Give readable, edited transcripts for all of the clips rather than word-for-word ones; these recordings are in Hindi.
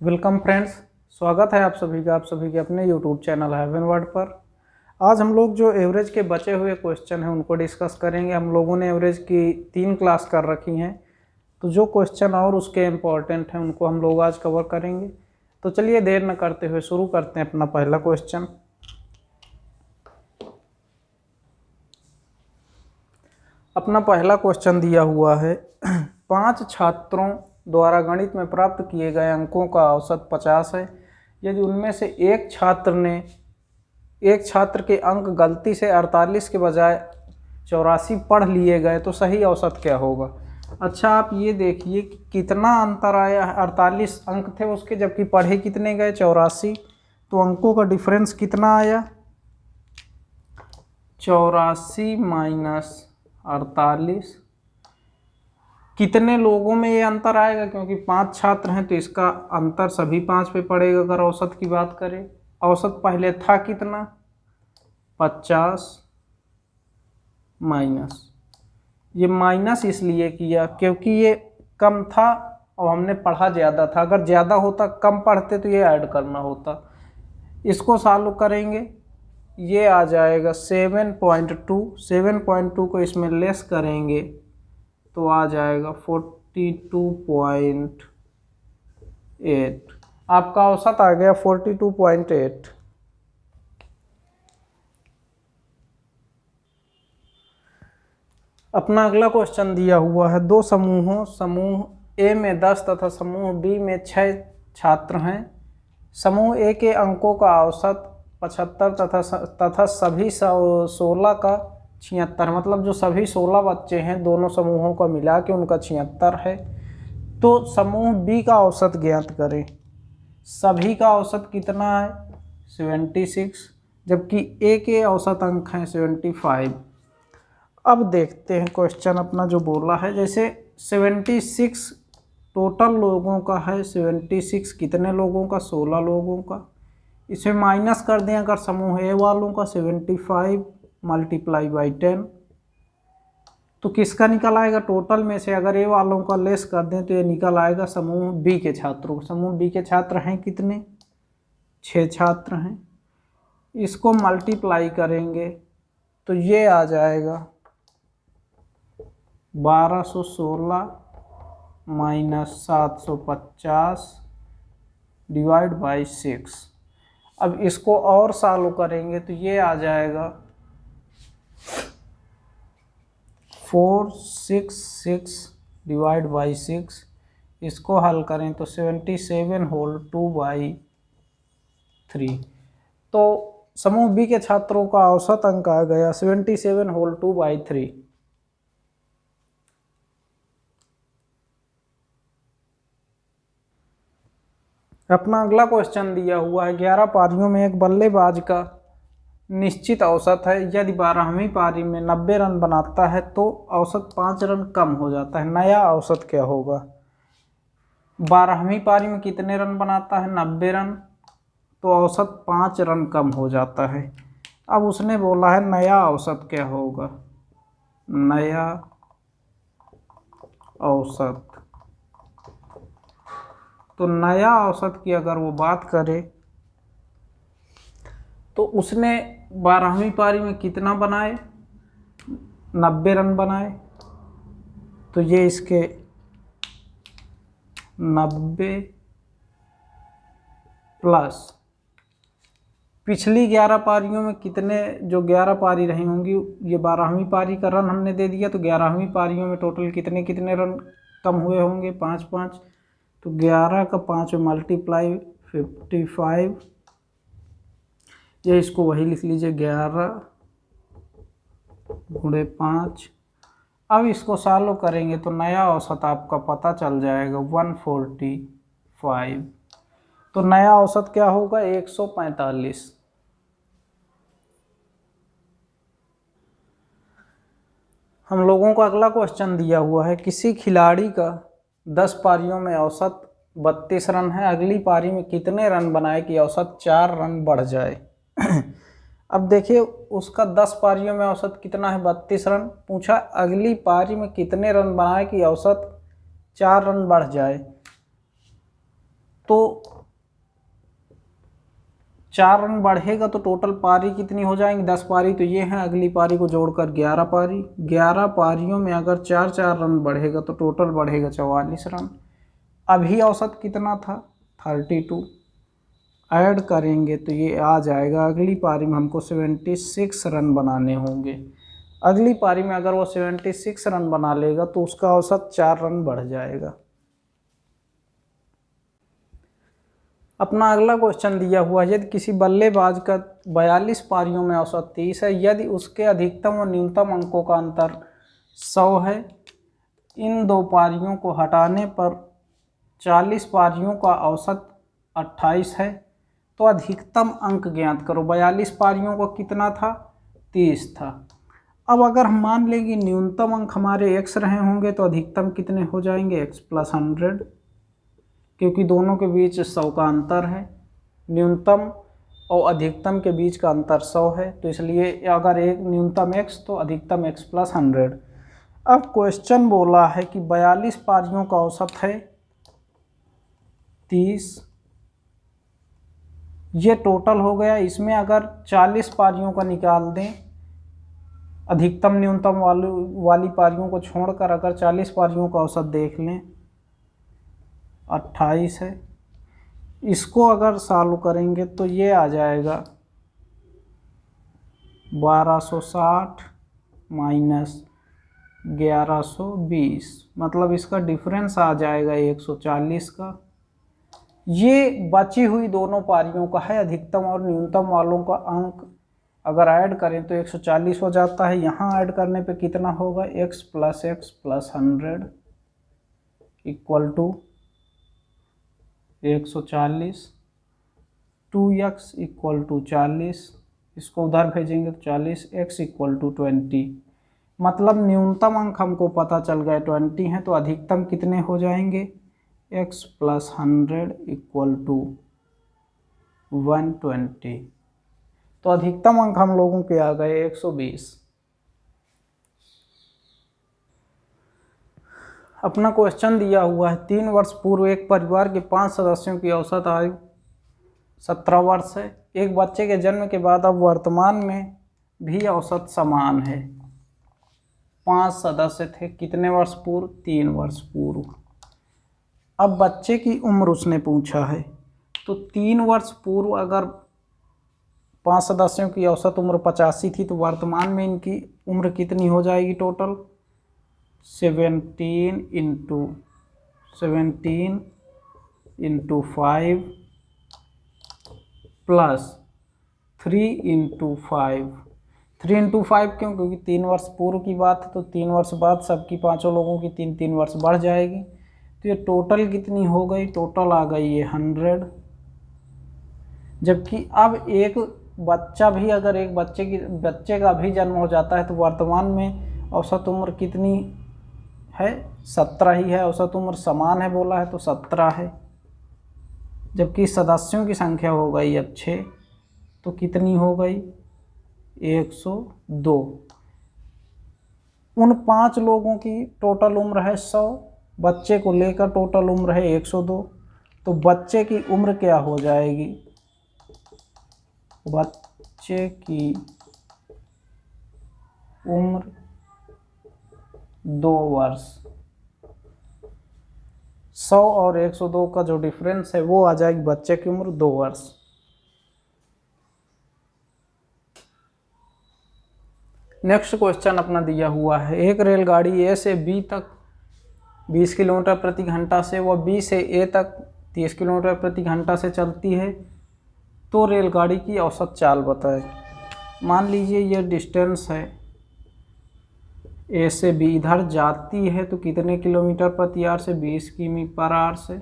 वेलकम फ्रेंड्स, स्वागत है आप सभी के अपने यूट्यूब चैनल हेवन वर्ड पर। आज हम लोग जो एवरेज के बचे हुए क्वेश्चन हैं उनको डिस्कस करेंगे। हम लोगों ने एवरेज की 3 क्लास कर रखी हैं, तो जो क्वेश्चन और उसके इम्पोर्टेंट हैं उनको हम लोग आज कवर करेंगे। तो चलिए देर न करते हुए शुरू करते हैं अपना पहला क्वेश्चन। अपना पहला क्वेश्चन दिया हुआ है 5 छात्रों द्वारा गणित में प्राप्त किए गए अंकों का औसत 50 है। यदि उनमें से एक छात्र के अंक गलती से 48 के बजाय 84 पढ़ लिए गए तो सही औसत क्या होगा। अच्छा, आप ये देखिए कि कितना अंतर आया। 48 अंक थे उसके, जबकि पढ़े कितने गए 84, तो अंकों का डिफरेंस कितना आया 84 माइनस 48। कितने लोगों में ये अंतर आएगा, क्योंकि 5 छात्र हैं तो इसका अंतर सभी 5 पे पड़ेगा। अगर औसत की बात करें, औसत पहले था कितना 50 माइनस, ये माइनस इसलिए किया क्योंकि ये कम था और हमने पढ़ा ज़्यादा था। अगर ज़्यादा होता, कम पढ़ते, तो ये ऐड करना होता। इसको सॉल्व करेंगे, ये आ जाएगा 7.2। 7.2 को इसमें लेस करेंगे तो आ जाएगा 42.8। आपका औसत आ गया 42.8। अपना अगला क्वेश्चन दिया हुआ है दो समूहों, समूह ए में 10 तथा समूह बी में 6 छात्र हैं। समूह ए के अंकों का औसत 75 तथा सभी 16 का 76, मतलब जो सभी 16 बच्चे हैं दोनों समूहों का मिला के उनका 76 है। तो समूह बी का औसत ज्ञात करें। सभी का औसत कितना है 76, जबकि ए के औसत अंक हैं 75। अब देखते हैं क्वेश्चन अपना जो बोला है, जैसे 76 टोटल लोगों का है। 76 कितने लोगों का 16 लोगों का। इसमें माइनस कर दें अगर समूह ए वालों का 75 मल्टीप्लाई बाई 10, तो किसका निकल आएगा टोटल में से। अगर ए वालों का लेस कर दें तो ये निकल आएगा समूह बी के छात्रों। समूह बी के छात्र हैं कितने 6 छात्र हैं। इसको मल्टीप्लाई करेंगे तो ये आ जाएगा 1216 माइनस 750 डिवाइड बाई 6। अब इसको और सॉल्व करेंगे तो ये आ जाएगा 466 डिवाइड बाई 6। इसको हल करें तो 77 होल 2/3। तो समूह बी के छात्रों का औसत अंक आ गया 77 होल 2/3। अपना अगला क्वेश्चन दिया हुआ है 11 पारियों में एक बल्लेबाज का निश्चित औसत है। यदि 12वीं पारी में 90 रन बनाता है तो औसत 5 रन कम हो जाता है। नया औसत क्या होगा। 12वीं पारी में कितने रन बनाता है 90 रन, तो औसत 5 रन कम हो जाता है। अब उसने बोला है नया औसत क्या होगा। नया औसत, तो नया औसत की अगर वो बात करे तो उसने 12वीं पारी में कितना बनाए 90 रन बनाए, तो ये इसके 90 प्लस पिछली 11 पारियों में कितने, जो 11 पारी रही होंगी, ये 12वीं पारी का रन हमने दे दिया, तो 11वीं पारियों में टोटल कितने कितने रन कम हुए होंगे 5-5। तो 11 का 5 में मल्टीप्लाई 55, ये इसको वही लिख लीजिए 11 गुणे 5। अब इसको सॉल्व करेंगे तो नया औसत आपका पता चल जाएगा 145। तो नया औसत क्या होगा 145। हम लोगों को अगला क्वेश्चन दिया हुआ है किसी खिलाड़ी का 10 पारियों में औसत 32 रन है। अगली पारी में कितने रन बनाए कि औसत 4 रन बढ़ जाए। अब देखिए उसका 10 पारियों में औसत कितना है 32 रन। पूछा अगली पारी में कितने रन बनाए कि औसत 4 रन बढ़ जाए। तो 4 रन बढ़ेगा तो टोटल पारी कितनी हो जाएंगी, 10 पारी तो ये है, अगली पारी को जोड़कर 11 पारी। 11 पारियों में अगर 4-4 रन बढ़ेगा तो टोटल बढ़ेगा 44 रन। अभी औसत कितना था, 32। ऐड करेंगे तो ये आ जाएगा, अगली पारी में हमको 76 रन बनाने होंगे। अगली पारी में अगर वो 76 रन बना लेगा तो उसका औसत 4 रन बढ़ जाएगा। अपना अगला क्वेश्चन दिया हुआ है, यदि किसी बल्लेबाज का 42 पारियों में औसत 30 है, यदि उसके अधिकतम और न्यूनतम अंकों का अंतर 100 है, इन दो पारियों को हटाने पर 40 पारियों का औसत 28 है, तो अधिकतम अंक ज्ञात करो। 42 पारियों का कितना था, 30 था। अब अगर हम मान लें कि न्यूनतम अंक हमारे x रहे होंगे तो अधिकतम कितने हो जाएंगे, x + 100, क्योंकि दोनों के बीच 100 का अंतर है। न्यूनतम और अधिकतम के बीच का अंतर 100 है, तो इसलिए अगर एक न्यूनतम x तो अधिकतम x + 100। अब क्वेश्चन बोला है कि 42 पारियों का औसत है 30, ये टोटल हो गया। इसमें अगर 40 पारियों का निकाल दें, अधिकतम न्यूनतम वाली पारियों को छोड़कर अगर 40 पारियों का औसत देख लें, 28 है। इसको अगर सॉल्व करेंगे तो ये आ जाएगा 1260 माइनस 1120, मतलब इसका डिफरेंस आ जाएगा 140 का। ये बची हुई दोनों पारियों का है, अधिकतम और न्यूनतम वालों का अंक अगर ऐड करें तो 140 हो जाता है। यहाँ ऐड करने पे कितना होगा, x + x + 100 = 140, 2x = 40, इसको उधर भेजेंगे तो 40, x = 20, मतलब न्यूनतम अंक हमको पता चल गए 20 हैं, तो अधिकतम कितने हो जाएंगे, x + 100 = 120, तो अधिकतम अंक हम लोगों के आ गए 120। अपना क्वेश्चन दिया हुआ है, 3 वर्ष पूर्व एक परिवार के 5 सदस्यों की औसत आयु 17 वर्ष है। एक बच्चे के जन्म के बाद अब वर्तमान में भी औसत समान है। 5 सदस्य थे, कितने वर्ष पूर्व, 3 वर्ष पूर्व। अब बच्चे की उम्र उसने पूछा है, तो 3 वर्ष पूर्व अगर 5 सदस्यों की औसत उम्र 85 थी, तो वर्तमान में इनकी उम्र कितनी हो जाएगी, टोटल 17 × 5 प्लस 3 × 5। 3 × 5 क्यों, क्योंकि 3 वर्ष पूर्व की बात है, तो 3 वर्ष बाद सबकी पांचों लोगों की 3-3 वर्ष बढ़ जाएगी। तो ये टोटल कितनी हो गई, टोटल आ गई ये 100। जबकि अब एक बच्चा भी, अगर एक बच्चे का भी जन्म हो जाता है तो वर्तमान में औसत उम्र कितनी है, 17 ही है। औसत उम्र समान है बोला है तो 17 है। जबकि सदस्यों की संख्या हो गई अब 6, तो कितनी हो गई, 102। उन 5 लोगों की टोटल उम्र है 100, बच्चे को लेकर टोटल उम्र है 102, तो बच्चे की उम्र क्या हो जाएगी, बच्चे की उम्र 2 वर्ष। 100 और 102 का जो डिफरेंस है वो आ जाएगी बच्चे की उम्र 2 वर्ष। नेक्स्ट क्वेश्चन अपना दिया हुआ है, एक रेलगाड़ी ए से बी तक 20 किलोमीटर प्रति घंटा से व बी से ए तक 30 किलोमीटर प्रति घंटा से चलती है, तो रेलगाड़ी की औसत चाल बताएं। मान लीजिए ये डिस्टेंस है, ए से बी, इधर जाती है तो कितने किलोमीटर प्रति आवर से, 20 किमी/आवर से।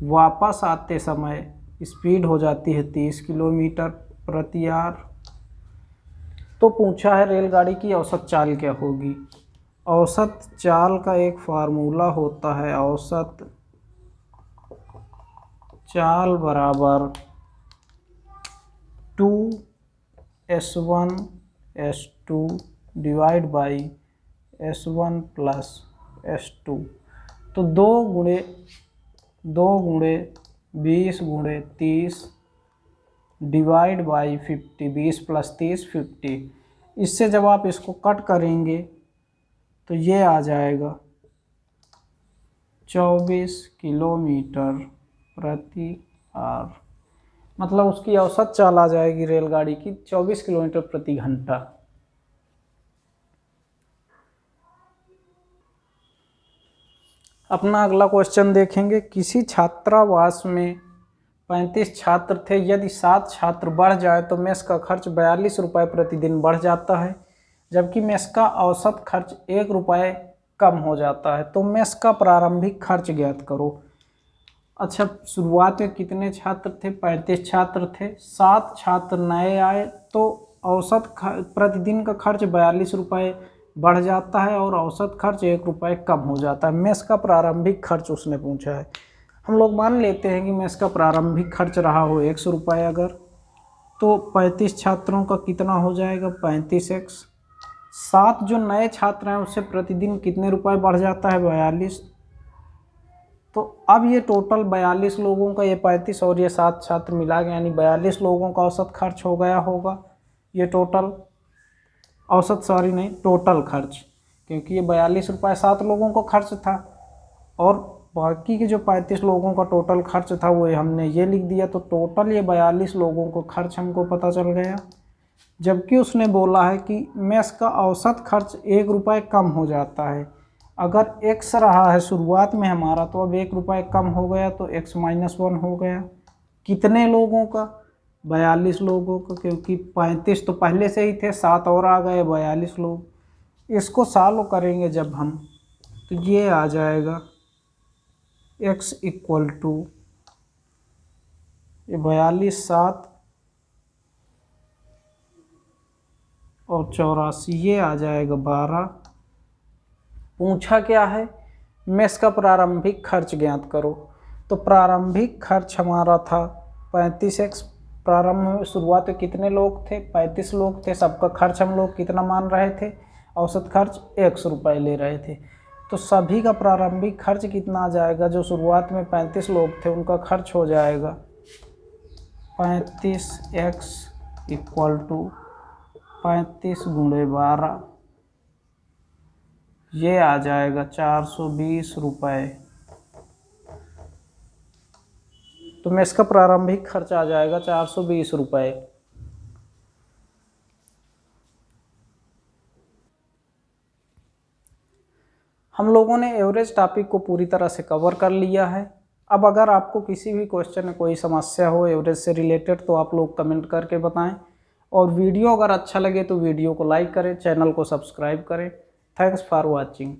वापस आते समय स्पीड हो जाती है 30 किलोमीटर प्रति आवर। तो पूछा है रेलगाड़ी की औसत चाल क्या होगी। औसत चाल का एक फार्मूला होता है, औसत चाल बराबर 2s1 s2 divide by s1 plus s2। तो 2 गुणे 20 गुणे 30 डिवाइड बाई 50, 20 + 30 50। इससे जब आप इसको कट करेंगे तो ये आ जाएगा 24 किलोमीटर प्रति आवर। मतलब उसकी औसत चाल आ जाएगी रेलगाड़ी की 24 किलोमीटर प्रति घंटा। अपना अगला क्वेश्चन देखेंगे। किसी छात्रावास में 35 छात्र थे। यदि 7 छात्र बढ़ जाए तो मेस का खर्च 42 रुपये प्रतिदिन बढ़ जाता है, जबकि मेस का औसत खर्च 1 रुपये कम हो जाता है। तो मेस का प्रारंभिक खर्च ज्ञात करो। अच्छा, शुरुआत में कितने छात्र थे? 35 छात्र थे। 7 छात्र नए आए तो औसत प्रतिदिन का खर्च 42 रुपये बढ़ जाता है और औसत खर्च 1 रुपये कम हो जाता है। मेस का प्रारंभिक खर्च उसने पूछा है। हम लोग मान लेते हैं कि मेस का प्रारंभिक खर्च रहा हो 100 रुपये, अगर तो 35 छात्रों का कितना हो जाएगा? 35x। 7 जो नए छात्र हैं उससे प्रतिदिन कितने रुपए बढ़ जाता है? 42। तो अब ये टोटल 42 लोगों का, ये 35 और ये 7 छात्र मिला के यानी 42 लोगों का औसत खर्च हो गया होगा। ये टोटल औसत, सॉरी नहीं, टोटल खर्च, क्योंकि ये 42 रुपये 7 लोगों का खर्च था और बाकी के जो 35 लोगों का टोटल खर्च था वो हमने ये लिख दिया। तो टोटल ये 42 लोगों को खर्च हमको पता चल गया। जबकि उसने बोला है कि मेस का औसत खर्च 1 रुपये कम हो जाता है। अगर x रहा है शुरुआत में हमारा, तो अब 1 रुपये कम हो गया तो x - 1 हो गया। कितने लोगों का? 42 लोगों का, क्योंकि 35 तो पहले से ही थे, 7 और आ गए, 42 लोग। इसको सॉल्व करेंगे जब हम, तो ये आ जाएगा x = ये 42, 7 और 84, ये आ जाएगा 12। पूछा क्या है? मेस का प्रारंभिक खर्च ज्ञात करो। तो प्रारंभिक खर्च हमारा था 35x। प्रारंभ में शुरुआत में कितने लोग थे? 35 लोग थे। सबका खर्च हम लोग कितना मान रहे थे? औसत खर्च 100 रुपये ले रहे थे। तो सभी का प्रारंभिक खर्च कितना आ जाएगा? जो शुरुआत में 35 लोग थे उनका खर्च हो जाएगा 35x = 35 गुणे 12, ये आ जाएगा 420 रुपये। तो मेस का प्रारंभिक खर्च आ जाएगा 420 रुपये। हम लोगों ने एवरेज टॉपिक को पूरी तरह से कवर कर लिया है। अब अगर आपको किसी भी क्वेश्चन में कोई समस्या हो एवरेज से रिलेटेड, तो आप लोग कमेंट करके बताएं। और वीडियो अगर अच्छा लगे तो वीडियो को लाइक करें, चैनल को सब्सक्राइब करें। Thanks for watching.